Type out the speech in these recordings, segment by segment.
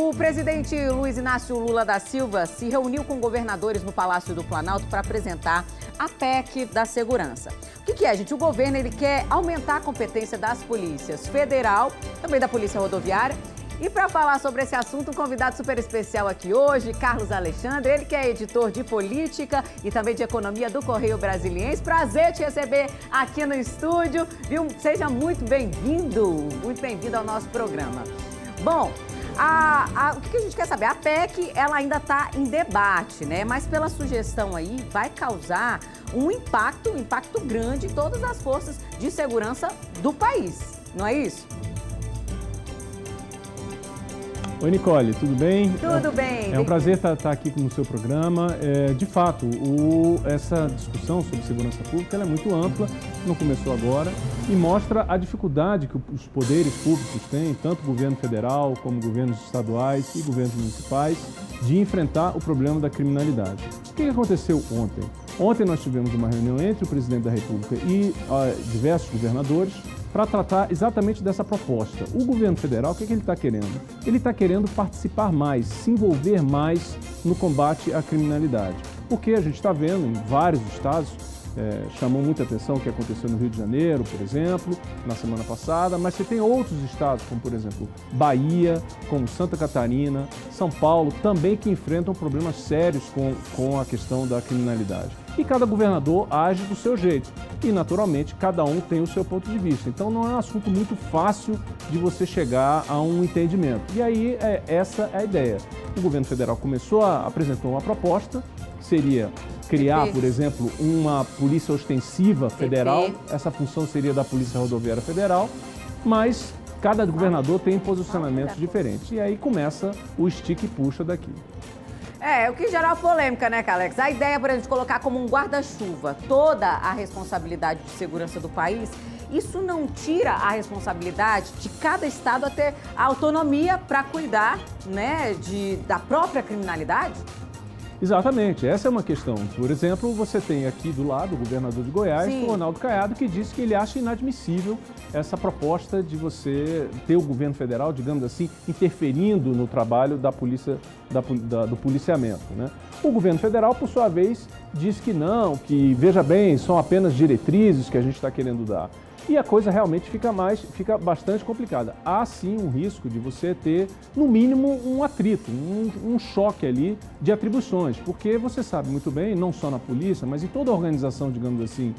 O presidente Luiz Inácio Lula da Silva se reuniu com governadores no Palácio do Planalto para apresentar a PEC da segurança. O que é, gente? O governo ele quer aumentar a competência das polícias federal, também da Polícia Rodoviária. E para falar sobre esse assunto, um convidado super especial aqui hoje, Carlos Alexandre, ele que é editor de política e também de economia do Correio Brasiliense. Prazer te receber aqui no estúdio, viu? Seja muito bem-vindo ao nosso programa. Bom, o que a gente quer saber? A PEC, ela ainda está em debate, né? Mas pela sugestão aí, vai causar um impacto grande em todas as forças de segurança do país, não é isso? Oi, Nicole, tudo bem? Tudo bem. É um prazer estar aqui no seu programa. De fato, essa discussão sobre segurança pública ela é muito ampla, não começou agora, e mostra a dificuldade que os poderes públicos têm, tanto o governo federal como governos estaduais e governos municipais, de enfrentar o problema da criminalidade. O que aconteceu ontem? Ontem nós tivemos uma reunião entre o presidente da República e diversos governadores para tratar exatamente dessa proposta. O governo federal, o que ele está querendo? Ele está querendo participar mais, se envolver mais no combate à criminalidade. Porque a gente está vendo em vários estados, chamou muita atenção o que aconteceu no Rio de Janeiro, por exemplo, na semana passada, mas você tem outros estados, como por exemplo Bahia, como Santa Catarina, São Paulo, também que enfrentam problemas sérios com a questão da criminalidade. E cada governador age do seu jeito. E, naturalmente, cada um tem o seu ponto de vista. Então, não é um assunto muito fácil de você chegar a um entendimento. E aí, essa é a ideia. O governo federal apresentou uma proposta, seria criar, por exemplo, uma polícia ostensiva federal. Essa função seria da Polícia Rodoviária Federal, mas cada governador tem posicionamentos diferentes. E aí começa o estica e puxa daqui. O que gera polêmica, né, Alex? A ideia, por exemplo, de colocar como um guarda-chuva toda a responsabilidade de segurança do país, isso não tira a responsabilidade de cada estado a ter a autonomia para cuidar, né, da própria criminalidade? Exatamente, essa é uma questão. Por exemplo, você tem aqui do lado o governador de Goiás, o Ronaldo Caiado, que disse que ele acha inadmissível essa proposta de você ter o governo federal, digamos assim, interferindo no trabalho da polícia, do policiamento, né? O governo federal, por sua vez, diz que não, que, veja bem, são apenas diretrizes que a gente está querendo dar. E a coisa realmente fica bastante complicada. Há sim um risco de você ter, no mínimo, um atrito, um choque ali de atribuições, porque você sabe muito bem, não só na polícia, mas em toda organização, digamos assim,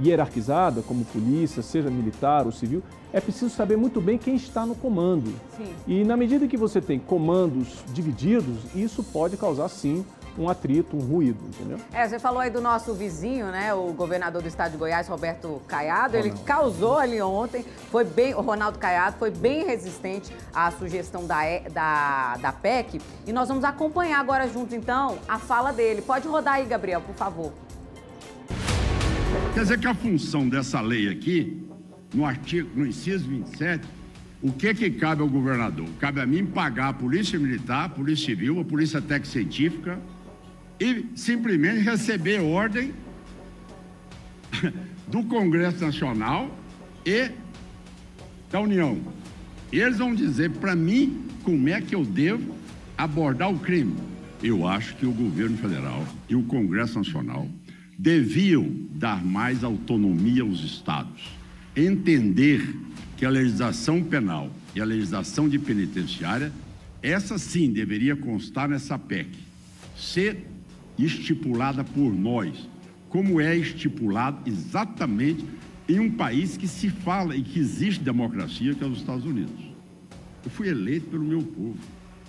hierarquizada, como polícia, seja militar ou civil, é preciso saber muito bem quem está no comando. Sim. E na medida que você tem comandos divididos, isso pode causar sim um atrito, um ruído, entendeu? Você falou aí do nosso vizinho, né, o governador do estado de Goiás, Roberto Caiado, ele causou ali ontem, o Ronaldo Caiado foi bem resistente à sugestão da PEC, e nós vamos acompanhar agora juntos, então, a fala dele. Pode rodar aí, Gabriel, por favor. Quer dizer que a função dessa lei aqui, no inciso 27, o que cabe ao governador? Cabe a mim pagar a Polícia Militar, a Polícia Civil, a Polícia Técnica Científica e simplesmente receber ordem do Congresso Nacional e da União. Eles vão dizer para mim como é que eu devo abordar o crime. Eu acho que o governo federal e o Congresso Nacional deviam dar mais autonomia aos estados, entender que a legislação penal e a legislação de penitenciária, essa sim deveria constar nessa PEC, ser estipulada por nós, como é estipulado exatamente em um país que se fala e que existe democracia, que é os Estados Unidos. Eu fui eleito pelo meu povo.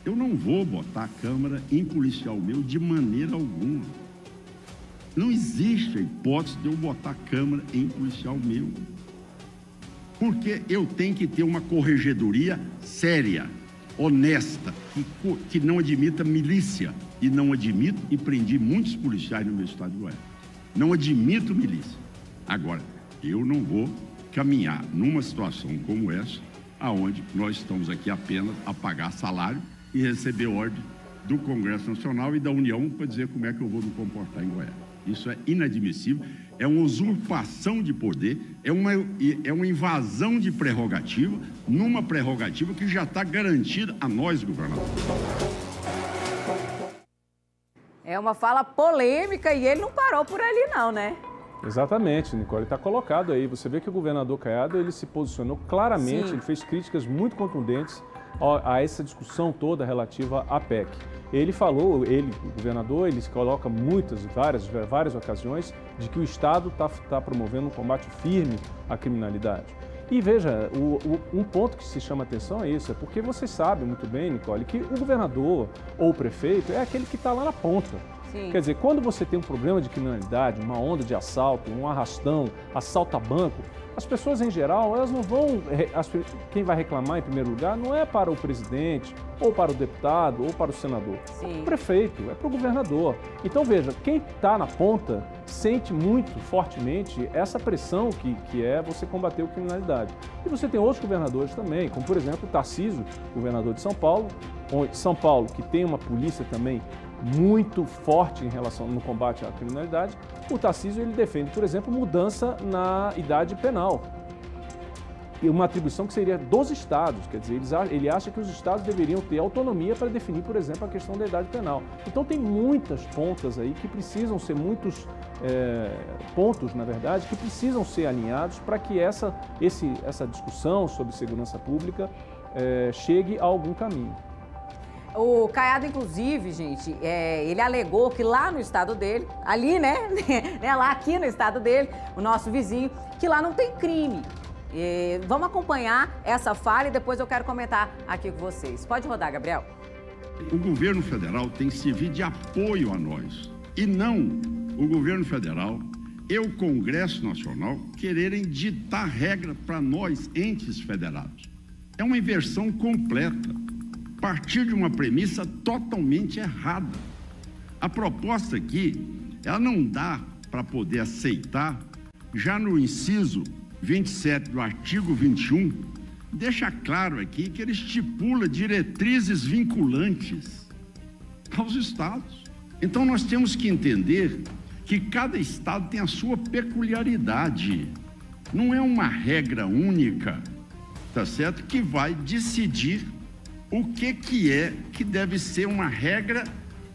Eu não vou botar a Câmara em policial meu de maneira alguma. Não existe a hipótese de eu botar a Câmara em policial meu. Porque eu tenho que ter uma corregedoria séria, honesta, que não admita milícia. E não admito, e prendi muitos policiais no meu estado de Goiás. Não admito milícia. Agora, eu não vou caminhar numa situação como essa, aonde nós estamos aqui apenas a pagar salário e receber ordem do Congresso Nacional e da União para dizer como é que eu vou me comportar em Goiás. Isso é inadmissível, é uma usurpação de poder, é uma invasão de prerrogativa, numa prerrogativa que já está garantida a nós, governador. É uma fala polêmica e ele não parou por ali não, né? Exatamente, Nicole, está colocado aí. Você vê que o governador Caiado, ele se posicionou claramente, Sim. Ele fez críticas muito contundentes a essa discussão toda relativa à PEC. Ele falou, o governador, ele se coloca várias ocasiões de que o Estado está promovendo um combate firme à criminalidade. E veja, um ponto que se chama atenção é isso, é porque vocês sabem muito bem, Nicole, que o governador ou o prefeito é aquele que está lá na ponta. Sim. Quer dizer, quando você tem um problema de criminalidade, uma onda de assalto, um arrastão, assalto a banco, as pessoas em geral, elas não vão... Quem vai reclamar em primeiro lugar não é para o presidente, ou para o deputado, ou para o senador. Sim. É para o prefeito, é para o governador. Então veja, quem está na ponta sente muito fortemente essa pressão que é você combater a criminalidade. E você tem outros governadores também, como por exemplo o Tarcísio, governador de São Paulo, que tem uma polícia também muito forte em relação no combate à criminalidade. O Tarcísio, ele defende, por exemplo, mudança na idade penal. E uma atribuição que seria dos estados, quer dizer, ele acha que os estados deveriam ter autonomia para definir, por exemplo, a questão da idade penal. Então tem muitas pontas aí que precisam ser, pontos, na verdade, que precisam ser alinhados para que essa discussão sobre segurança pública chegue a algum caminho. O Caiado, inclusive, gente, ele alegou que lá no estado dele, ali, né, lá aqui no estado dele, o nosso vizinho, que lá não tem crime. Vamos acompanhar essa fala e depois eu quero comentar aqui com vocês. Pode rodar, Gabriel. O governo federal tem que servir de apoio a nós e não o governo federal e o Congresso Nacional quererem ditar regra para nós, entes federados. É uma inversão completa, a partir de uma premissa totalmente errada. A proposta aqui, ela não dá para poder aceitar, já no inciso 27 do artigo 21, deixa claro aqui que ele estipula diretrizes vinculantes aos estados. Então nós temos que entender que cada estado tem a sua peculiaridade. Não é uma regra única, tá certo? Que vai decidir o que deve ser uma regra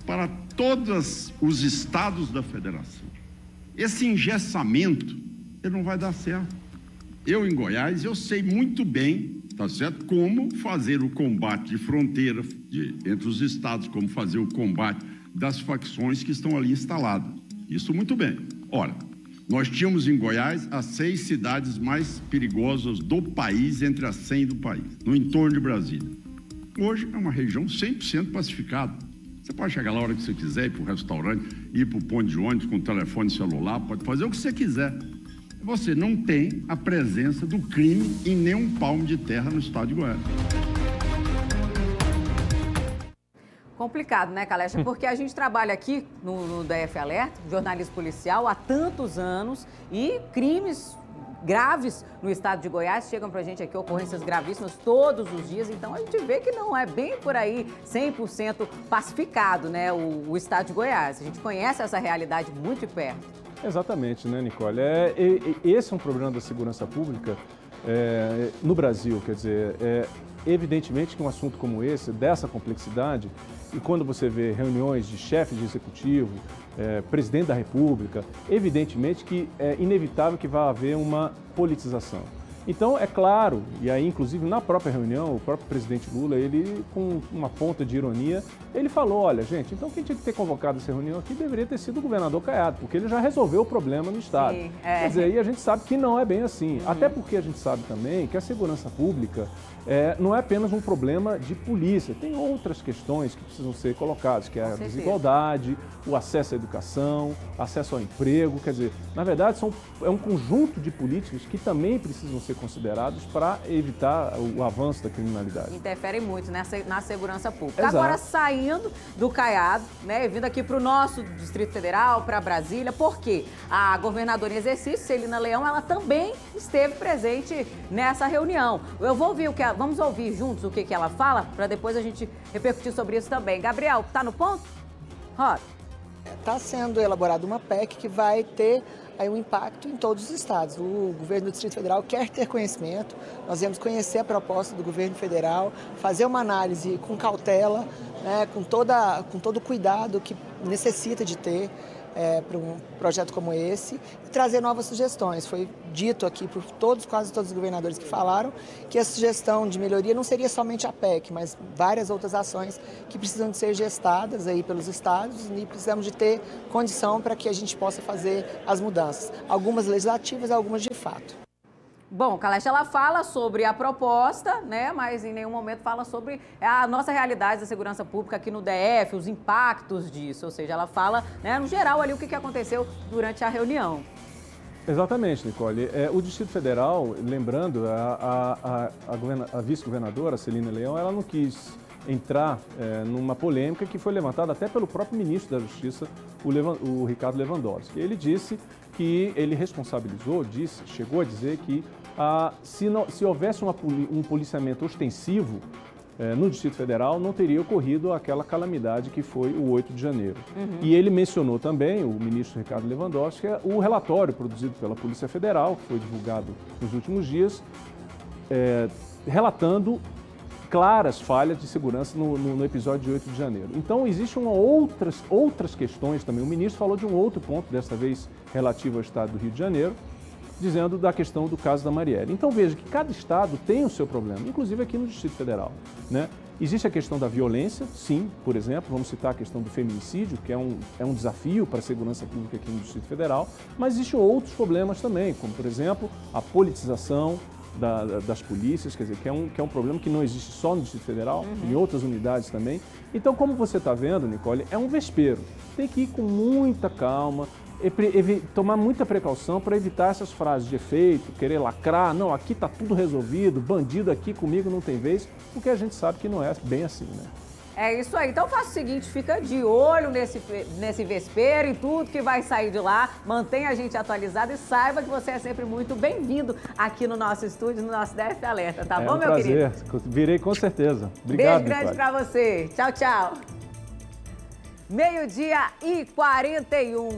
para todos os estados da federação. Esse engessamento, ele não vai dar certo. Eu, em Goiás, eu sei muito bem, tá certo, como fazer o combate de fronteira entre os estados, como fazer o combate das facções que estão ali instaladas. Isso muito bem. Ora, nós tínhamos em Goiás as 6 cidades mais perigosas do país, entre as 100 do país, no entorno de Brasília. Hoje é uma região 100% pacificada. Você pode chegar lá a hora que você quiser, ir para o restaurante, ir para o ponto de ônibus com o telefone celular, pode fazer o que você quiser. Você não tem a presença do crime em nenhum palmo de terra no estado de Goiás. Complicado, né, Kalecha? Porque a gente trabalha aqui no DF Alerta, jornalismo policial, há tantos anos e crimes graves no estado de Goiás chegam pra gente aqui, ocorrências gravíssimas todos os dias, então a gente vê que não é bem por aí 100% pacificado, né, o estado de Goiás. A gente conhece essa realidade muito de perto. Exatamente, né, Nicole? Esse é um problema da segurança pública no Brasil, quer dizer, evidentemente que um assunto como esse, dessa complexidade, e quando você vê reuniões de chefe de executivo, presidente da República, evidentemente que é inevitável que vá haver uma politização. Então, é claro, e aí inclusive na própria reunião, o próprio presidente Lula, ele com uma ponta de ironia, ele falou, olha gente, então quem tinha que ter convocado essa reunião aqui deveria ter sido o governador Caiado, porque ele já resolveu o problema no estado. Sim, Quer dizer, aí a gente sabe que não é bem assim, até porque a gente sabe também que a segurança pública não é apenas um problema de polícia, tem outras questões que precisam ser colocadas, que é a desigualdade, o acesso à educação, acesso ao emprego, quer dizer, na verdade é um conjunto de políticas que também precisam ser considerados para evitar o avanço da criminalidade. Interferem muito na segurança pública. Exato. Agora, saindo do Caiado, né, vindo aqui para o nosso Distrito Federal, para Brasília, porque a governadora em exercício, Celina Leão, ela também esteve presente nessa reunião. Vamos ouvir juntos o que ela fala, para depois a gente repercutir sobre isso também. Gabriel, tá no ponto? Roda. está sendo elaborada uma PEC que vai ter aí um impacto em todos os estados. O governo do Distrito Federal quer ter conhecimento, nós vamos conhecer a proposta do governo federal, fazer uma análise com cautela, né, com todo o cuidado que necessita de ter para um projeto como esse e trazer novas sugestões. Foi dito aqui por quase todos os governadores que falaram que a sugestão de melhoria não seria somente a PEC, mas várias outras ações que precisam de ser gestadas aí pelos estados e precisamos de ter condição para que a gente possa fazer as mudanças, algumas legislativas, algumas de fato. Bom, Kalecha, ela fala sobre a proposta, né, mas em nenhum momento fala sobre a nossa realidade da segurança pública aqui no DF, os impactos disso, ou seja, ela fala, né, no geral ali o que aconteceu durante a reunião. Exatamente, Nicole. O Distrito Federal, lembrando, a vice-governadora, Celina Leão, ela não quis entrar numa polêmica que foi levantada até pelo próprio ministro da Justiça, o Ricardo Lewandowski. Ele disse que ele responsabilizou, chegou a dizer que se houvesse um policiamento ostensivo no Distrito Federal, não teria ocorrido aquela calamidade que foi o 8 de janeiro. E ele mencionou também, o ministro Ricardo Lewandowski, o relatório produzido pela Polícia Federal, que foi divulgado nos últimos dias, relatando claras falhas de segurança no episódio de 8 de janeiro. Então, existem outras questões também. O ministro falou de um outro ponto, dessa vez relativo ao estado do Rio de Janeiro, dizendo da questão do caso da Marielle. Então, veja que cada estado tem o seu problema, inclusive aqui no Distrito Federal, né? Existe a questão da violência, sim, por exemplo, vamos citar a questão do feminicídio, que é um desafio para a segurança pública aqui no Distrito Federal, mas existem outros problemas também, como, por exemplo, a politização das polícias, quer dizer, que é um problema que não existe só no Distrito Federal, em outras unidades também. Então, como você está vendo, Nicole, é um vespeiro. Tem que ir com muita calma, tomar muita precaução para evitar essas frases de efeito, querer lacrar, não, aqui está tudo resolvido, bandido aqui comigo não tem vez, porque a gente sabe que não é bem assim, né? É isso aí. Então faça o seguinte, fica de olho nesse vespeiro e tudo que vai sair de lá. Mantenha a gente atualizado e saiba que você é sempre muito bem-vindo aqui no nosso estúdio, no nosso DF Alerta, tá bom, meu querido? É um prazer. Virei com certeza. Obrigado, Beijo grande pra você. Tchau, tchau. 12h41.